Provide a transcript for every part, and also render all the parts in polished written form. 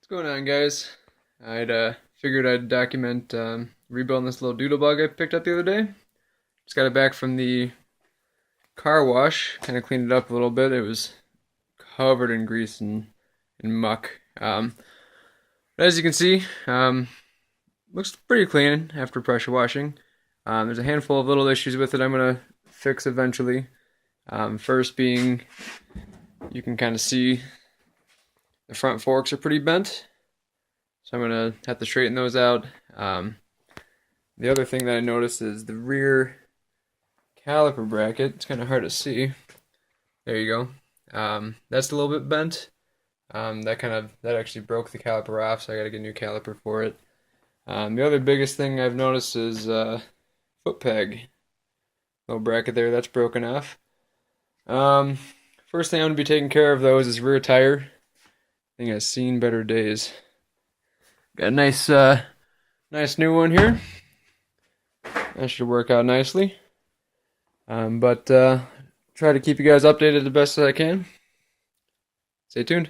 What's going on, guys? I'd figured I'd document rebuilding this little Doodlebug I picked up the other day. Just got it back from the car wash, kind of cleaned it up a little bit. It was covered in grease and muck. But as you can see, looks pretty clean after pressure washing. There's a handful of little issues with it I'm going to fix eventually. First being, you can kind of see the front forks are pretty bent, so I'm going to have to straighten those out. The other thing that I noticed is the rear caliper bracket. It's kind of hard to see. There you go. That's a little bit bent. That actually broke the caliper off, so I got to get a new caliper for it. The other biggest thing I've noticed is foot peg. Little bracket there, that's broken off. First thing I'm going to be taking care of though is this rear tire. I think I've seen better days. Got a nice new one here. That should work out nicely. But try to keep you guys updated the best that I can. Stay tuned.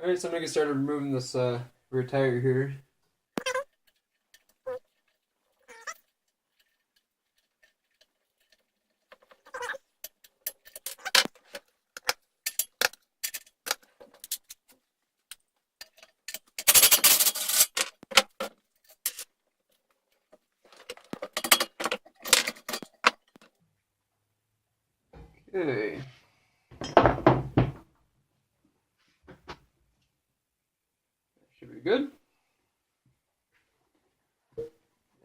Alright, so I'm going to get started removing this rear tire here. Okay. Should be good.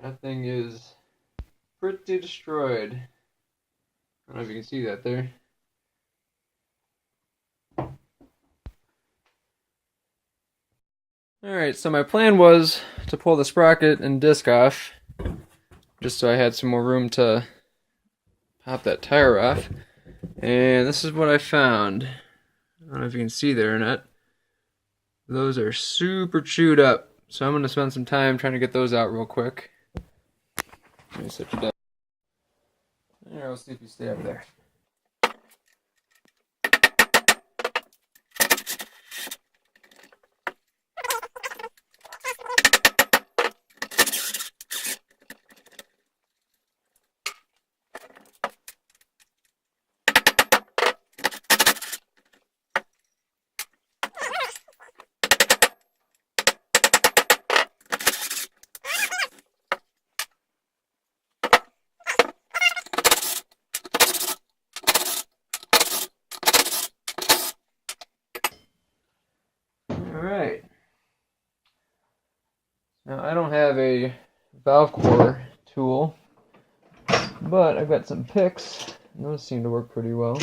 That thing is pretty destroyed. I don't know if you can see that there. Alright, so my plan was to pull the sprocket and disc off, just so I had some more room to pop that tire off. And this is what I found. I don't know if you can see there or not. Those are super chewed up, so I'm going to spend some time trying to get those out real quick. Let me sit you down. Here, I'll see if you stay up there. Alright. Now I don't have a valve core tool, but I've got some picks, and those seem to work pretty well.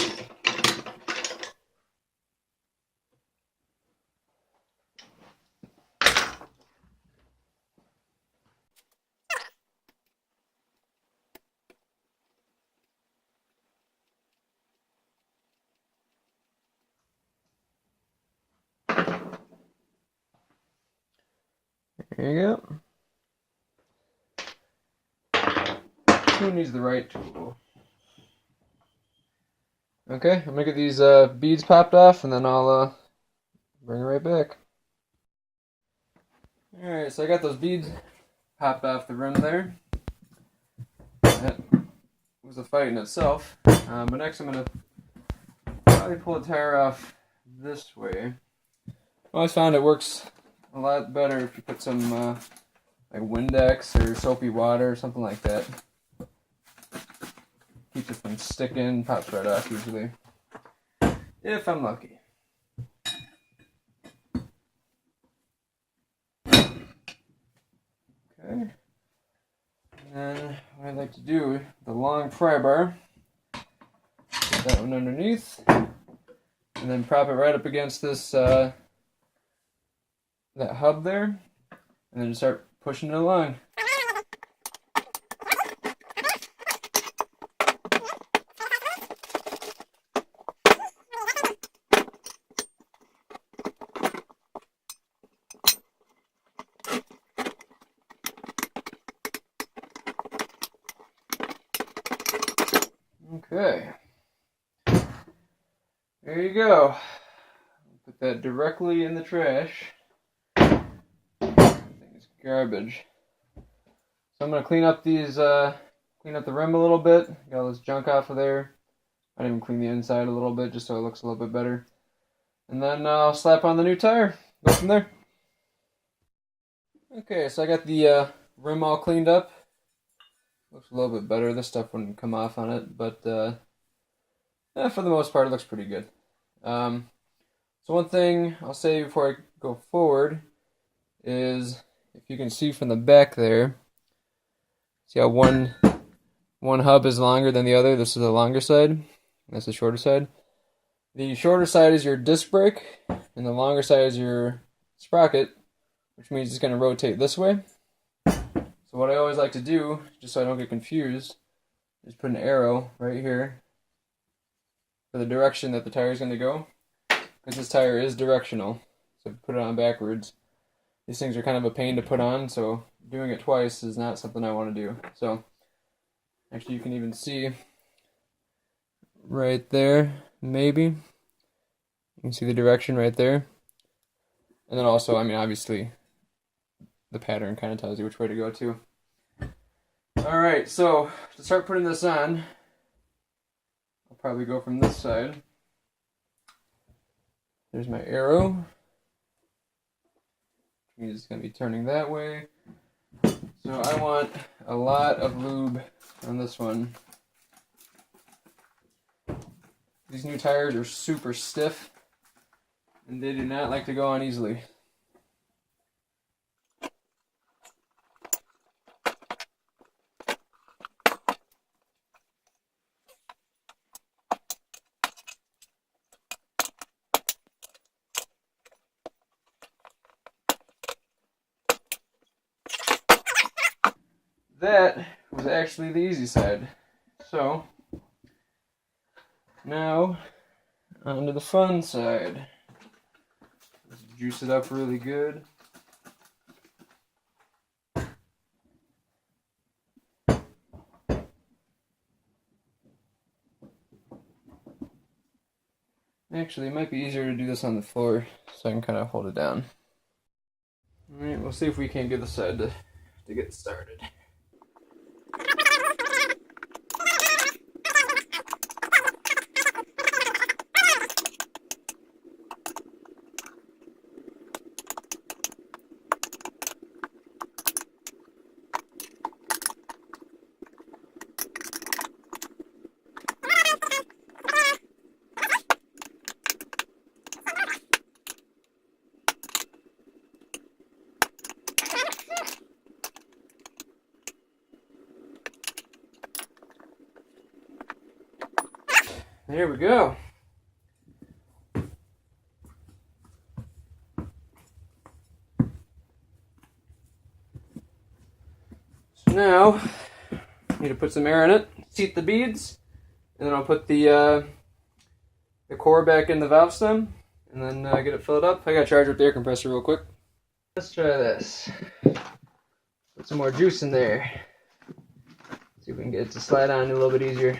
There you go. Who needs the right tool? Okay, I'm gonna get these beads popped off, and then I'll bring it right back. Alright, so I got those beads popped off the rim there. That was a fight in itself. But next I'm gonna probably pull the tire off this way. I always found it works a lot better if you put some like Windex or soapy water or something like that. Keeps it from sticking, pops right off usually. If I'm lucky. Okay. And then what I'd like to do, the long pry bar, put that one underneath, and then prop it right up against this that hub there, and then just start pushing it along. Okay. There you go. that directly in the trash. Thing's garbage. So I'm gonna clean up these, clean up the rim a little bit. Get all this junk off of there. I didn't even clean the inside a little bit just so it looks a little bit better. And then I'll slap on the new tire. Go from there. Okay, so I got the rim all cleaned up. Looks a little bit better. This stuff wouldn't come off on it, but yeah, for the most part, it looks pretty good. So one thing I'll say before I go forward is, if you can see from the back there, see how one hub is longer than the other? This is the longer side. That's the shorter side. The shorter side is your disc brake, and the longer side is your sprocket, which means it's going to rotate this way. So what I always like to do, just so I don't get confused, is put an arrow right here for the direction that the tire is going to go, because this tire is directional. So if you put it on backwards, these things are kind of a pain to put on, so doing it twice is not something I want to do. So actually you can even see right there, maybe. You can see the direction right there. And then also, I mean, obviously, the pattern kind of tells you which way to go to. Alright, so to start putting this on, I'll probably go from this side. There's my arrow. Which means it's going to be turning that way. So I want a lot of lube on this one. These new tires are super stiff, and they do not like to go on easily. That was actually the easy side. So now onto the fun side. Let's juice it up really good. Actually, it might be easier to do this on the floor so I can kind of hold it down. Alright, we'll see if we can't get this side to get started. There we go. So now, I need to put some air in it, seat the beads, and then I'll put the core back in the valve stem, and then get it filled up. I gotta charge up the air compressor real quick. Let's try this. Put some more juice in there. See if we can get it to slide on a little bit easier.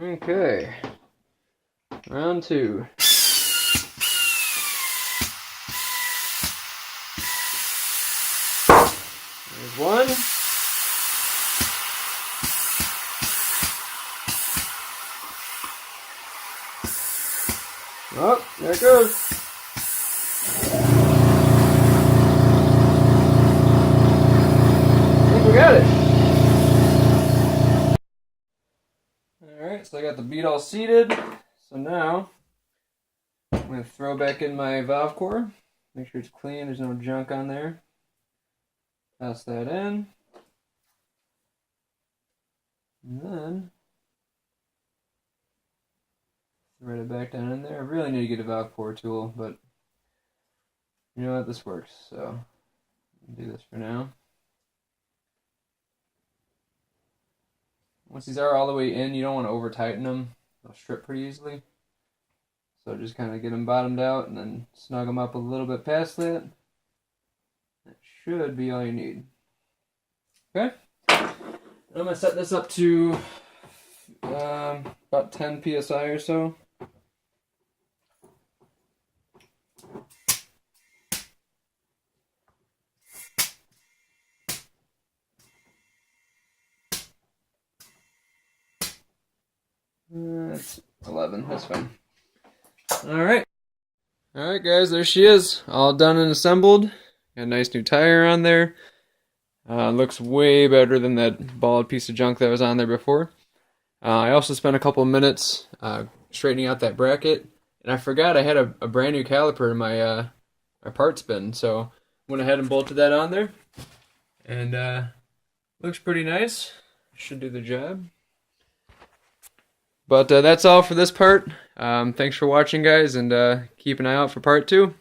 Okay, round two. There's one. Oh, there it goes. I think we got it. Alright, so I got the bead all seated. So now I'm going to throw back in my valve core. Make sure it's clean, there's no junk on there. Pass that in. And then thread it back down in there. I really need to get a valve core tool, but you know what, this works. So I'll do this for now. Once these are all the way in, you don't want to over tighten them. They'll strip pretty easily. So just kind of get them bottomed out and then snug them up a little bit past that. That should be all you need. Okay. I'm going to set this up to about 10 psi or so. That's 11, that's fine. Alright. Alright guys, there she is. All done and assembled. Got a nice new tire on there. Looks way better than that bald piece of junk that was on there before. I also spent a couple of minutes straightening out that bracket. And I forgot I had a brand new caliper in my parts bin. So went ahead and bolted that on there. And looks pretty nice. Should do the job. But that's all for this part. Thanks for watching, guys, and keep an eye out for part 2.